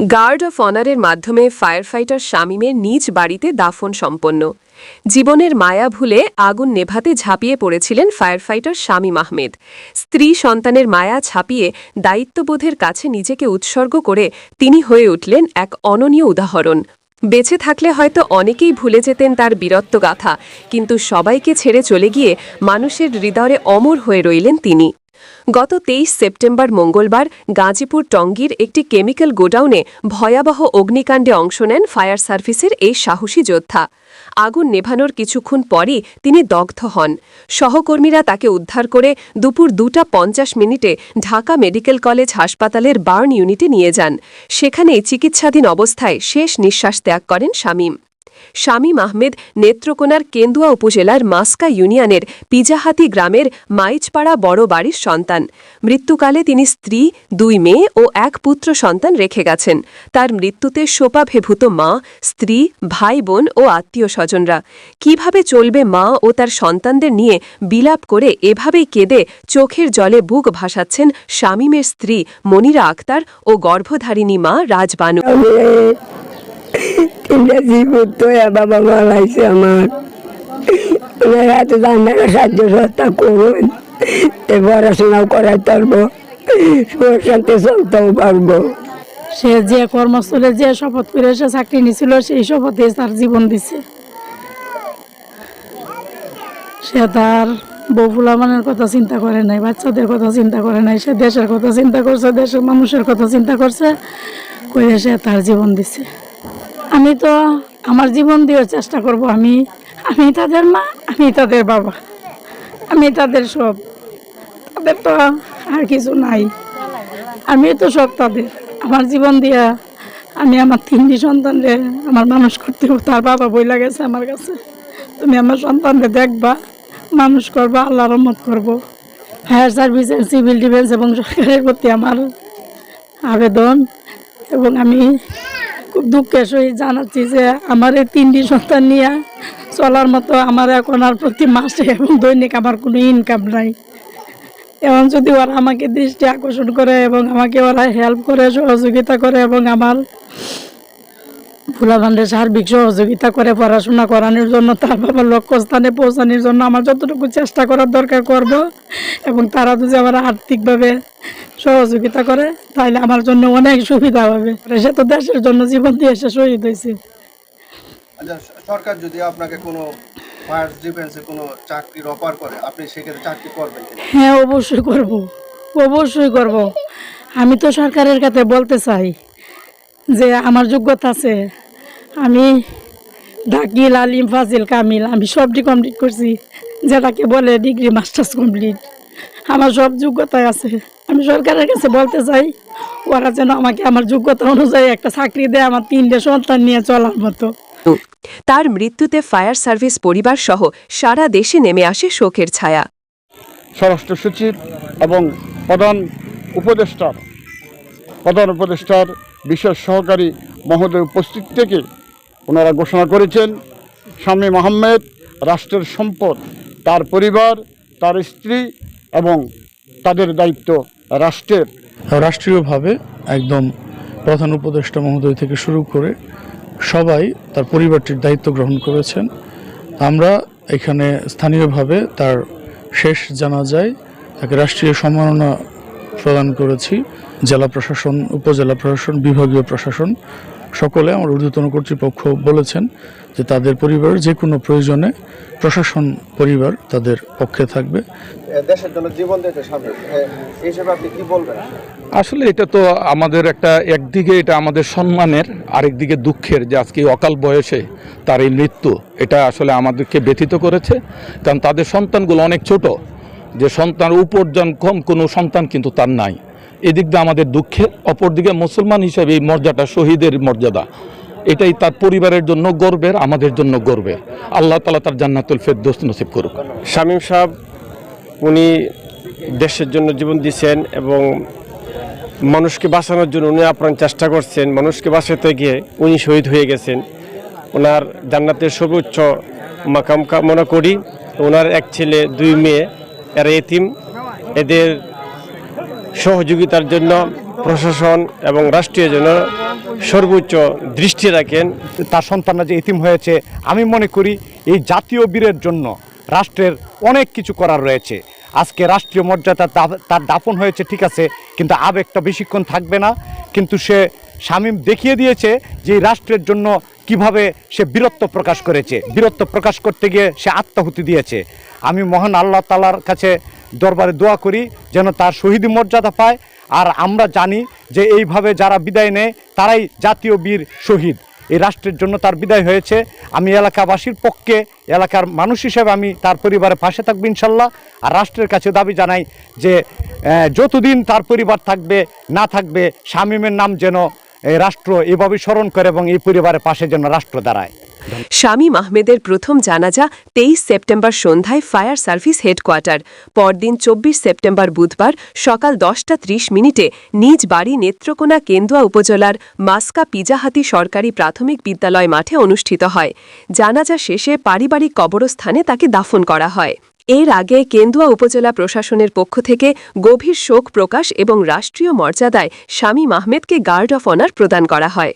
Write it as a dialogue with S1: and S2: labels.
S1: Guard of অনারের মাধ্যমে fire fighter শামীমের নিজ বাড়িতে দাফন সম্পন্ন। জীবনের মায়া ভুলে আগুন নেভাতে ঝাঁপিয়ে পড়েছিলেন ফায়ার ফাইটার শামীম আহমেদ। স্ত্রী সন্তানের মায়া ছাপিয়ে দায়িত্ববোধের কাছে নিজেকে উৎসর্গ করে তিনি হয়ে উঠলেন এক অনন্য উদাহরণ। বেঁচে থাকলে হয়তো অনেকেই ভুলে যেতেন তার বীরত্বগাথা, কিন্তু সবাইকে ছেড়ে চলে গিয়ে মানুষের হৃদয়ে অমর হয়ে রইলেন তিনি। গত 23 সেপ্টেম্বর মঙ্গলবার গাজীপুর টঙ্গীর একটি কেমিক্যাল গোডাউনে ভয়াবহ অগ্নিকাণ্ডে অংশ নেন ফায়ার সার্ভিসের এই সাহসী যোদ্ধা। আগুন নেভানোর কিছুক্ষণ পরই তিনি দগ্ধ হন। সহকর্মীরা তাকে উদ্ধার করে দুপুর 2:50 ঢাকা মেডিকেল কলেজ হাসপাতালের বার্ন ইউনিটে নিয়ে যান। সেখানেই চিকিৎসাধীন অবস্থায় শেষ নিঃশ্বাস ত্যাগ করেন শামীম। শামীম আহমেদ নেত্রকোনার কেন্দুয়া উপজেলার মাস্কা ইউনিয়নের পিজাহাতি গ্রামের মাইচপাড়া বড় বাড়ির সন্তান। মৃত্যুকালে তিনি স্ত্রী, 2 মেয়ে ও 1 পুত্র সন্তান রেখে গেছেন। তার মৃত্যুতে শোকাভিভূত মা, স্ত্রী, ভাই বোন ও আত্মীয় স্বজনরা। কিভাবে চলবে মা ও তার সন্তানদের নিয়ে বিলাপ করে এভাবেই কেঁদে চোখের জলে বুক ভাসাচ্ছেন শামীমের স্ত্রী মনিরা আক্তার ও গর্ভধারিণী মা রাজবানু।
S2: বাবা মালাইছে আমার হাতে রান্নার সাহায্য সত্তা করুন, পড়াশোনাও করাতে পারবো, শান্তি চলতেও পারবো।
S3: সে যে কর্মস্থলে যে শপথ করে সে চাকরি নিয়েছিল সেই শপথে তার জীবন দিছে। সে তার বউ ফুলামানের কথা চিন্তা করে নাই, বাচ্চাদের কথা চিন্তা করে নাই, সে দেশের কথা চিন্তা করছে, দেশের মানুষের কথা চিন্তা করছে, করে সে তার জীবন দিছে। আমি তো আমার জীবন দেওয়ার চেষ্টা করব। আমি তাদের মা, আমি তাদের বাবা, আমি তাদের সব। তাদের তো আর কিছু নাই, আমি তো সব তাদের। আমার জীবন দিয়া আমি আমার 3টি সন্তানরে আমার মানুষ করতে, তার বাবা বইলা গেছে আমার কাছে, তুমি আমার সন্তানরে দেখবা, মানুষ করবা, আল্লাহ রহমত করবো। ফায়ার সার্ভিস, সিভিল ডিফেন্স এবং সরকারের প্রতি আমার আবেদন, এবং আমি খুব দুঃখের সহিত জানাচ্ছি যে আমার এই 3টি সন্তান নিয়ে চলার মতো আমার এখন আর প্রতি মাসে এবং দৈনিক আমার কোনো ইনকাম নাই। এবং যদি ওরা আমাকে দৃষ্টি আকর্ষণ করে এবং আমাকে ওরা হেল্প করে, সহযোগিতা করে এবং আমার ফুলাভান্ডে সার্বিক সহযোগিতা করে পড়াশোনা করানোর জন্য, তার বাবার লক্ষ্যস্থানে পৌঁছানোর জন্য আমার যতটুকু চেষ্টা করার দরকার করব। এবং তারা যদি আমার আর্থিকভাবে সহযোগিতা করে তাহলে আমার জন্য অনেক সুবিধা হবে। সে তো দেশের জন্য জীবন দিয়ে সে শহীদ হয়েছে।
S4: সরকার যদি আপনাকে কোনো ফায়ার ডিফেন্সে কোনো চাকরির অফার করে, আপনি সেক্ষেত্রে চাকরি করবেন?
S3: হ্যাঁ, অবশ্যই করব, অবশ্যই করব। আমি তো সরকারের কাছে বলতে চাই যে আমার যোগ্যতা আছে, আমি দাখিল, আলিম, ফাজিল, কামিল, আমি সবটি কমপ্লিট করছি, যেটাকে বলে ডিগ্রি, মাস্টার্স কমপ্লিট। আমার সব যোগ্যতায় আছে। আমি সরকারের কাছে বলতে চাই ওরা যেন আমাকে আমার যোগ্যতা অনুযায়ী একটা চাকরি দেয়, আমার 3টে সন্তান নিয়ে চলার মতো।
S1: তার মৃত্যুতে ফায়ার সার্ভিস পরিবার সহ সারা দেশে নেমে আসে শোকের ছায়া।
S5: স্বরাষ্ট্র সচিব এবং প্রধান উপদেষ্টার বিশেষ সহকারী মহোদয় উপস্থিত থেকে ওনারা ঘোষণা করেছেন শামীম আহমেদ রাষ্ট্রের সম্পদ, তার পরিবার, তার স্ত্রী এবং তাদের দায়িত্ব রাষ্ট্রের।
S6: রাষ্ট্রীয়ভাবে একদম প্রধান উপদেষ্টা মহোদয় থেকে শুরু করে সবাই তার পরিবারটির দায়িত্ব গ্রহণ করেছেন। আমরা এখানে স্থানীয়ভাবে তার শেষ জানাজায় তাকে রাষ্ট্রীয় সম্মাননা প্রদান করেছি। জেলা প্রশাসন, উপজেলা প্রশাসন, বিভাগীয় প্রশাসন সকলে আমার ঊর্ধ্বতন কর্তৃপক্ষ বলেছেন যে তাদের পরিবারের যে কোনো প্রয়োজনে প্রশাসন পরিবার তাদের পক্ষে থাকবে।
S4: দেশের জন্য জীবন দিতে সামনে এই হিসেবে আপনি কি বলবেন?
S7: আসলে এটা তো আমাদের একদিকে এটা আমাদের সম্মানের, আরেকদিকে দুঃখের যে আজকে অকাল বয়সে তার এই মৃত্যু, এটা আসলে আমাদেরকে ব্যথিত করেছে। কারণ তাদের সন্তানগুলো অনেক ছোট, যে সন্তান উপার্জন কম কোনো সন্তান কিন্তু তার নাই। এদিক দিয়ে আমাদের দুঃখের, অপরদিকে মুসলমান হিসেবে এই মর্যাদা, শহীদের মর্যাদা, এটাই তার পরিবারের জন্য গর্বের, আমাদের জন্য গর্বের। আল্লাহ তাআলা তার জান্নাতুল ফেরদৌস নসিব করুক।
S8: শামীম সাহেব উনি দেশের জন্য জীবন দিয়েছেন এবং মানুষকে বাঁচানোর জন্য উনি আপ্রাণ চেষ্টা করছেন। মানুষকে বাঁচাতে গিয়ে উনি শহীদ হয়ে গেছেন। ওনার জান্নাতের সর্বোচ্চ মাকাম কামনা করি। ওনার 1 ছেলে 2 মেয়ে, এরা এতিম। এদের সহযোগিতার জন্য প্রশাসন এবং রাষ্ট্রীয় জন্য সর্বোচ্চ দৃষ্টি রাখেন।
S9: তার সন্তানরা যে এতিম হয়েছে, আমি মনে করি এই জাতীয় বীরের জন্য রাষ্ট্রের অনেক কিছু করার রয়েছে। আজকে রাষ্ট্রীয় মর্যাদা তার দাফন হয়েছে ঠিক আছে, কিন্তু আবেগটা বেশিক্ষণ থাকবে না। কিন্তু সে শামীম দেখিয়ে দিয়েছে যে এই রাষ্ট্রের জন্য কিভাবে সে বীরত্ব প্রকাশ করেছে। বীরত্ব প্রকাশ করতে গিয়ে সে আত্মাহুতি দিয়েছে। আমি মহান আল্লাহ তাআলার কাছে দরবারে দোয়া করি যেন তার শহীদি মর্যাদা পায়। আর আমরা জানি যে এইভাবে যারা বিদায় নেয় তারাই জাতীয় বীর শহীদ। এই রাষ্ট্রের জন্য তার বিদায় হয়েছে। আমি এলাকাবাসীর পক্ষে, এলাকার মানুষ হিসেবে আমি তার পরিবারের পাশে থাকবো ইনশাল্লাহ। আর রাষ্ট্রের কাছে দাবি জানাই যে যতদিন তার পরিবার থাকবে না থাকবে, শামীমের নাম যেন রাষ্ট্র এভাবে স্মরণ করে এবং এই পরিবারের পাশে যেন রাষ্ট্র দাঁড়ায়।
S1: শামীম আহমেদের প্রথম জানাজা 23 সেপ্টেম্বর সন্ধ্যায় ফায়ার সার্ভিস হেডকোয়ার্টার। পরদিন 24 সেপ্টেম্বর বুধবার সকাল 10:30 নিজ বাড়ি নেত্রকোনা কেন্দুয়া উপজেলার মাস্কা পিজাহাতি সরকারি প্রাথমিক বিদ্যালয় মাঠে অনুষ্ঠিত হয়। জানাজা শেষে পারিবারিক কবরস্থানে তাকে দাফন করা হয়। এর আগে কেন্দুয়া উপজেলা প্রশাসনের পক্ষ থেকে গভীর শোক প্রকাশ এবং রাষ্ট্রীয় মর্যাদায় শামীম আহমেদকে গার্ড অফ অনার প্রদান করা হয়।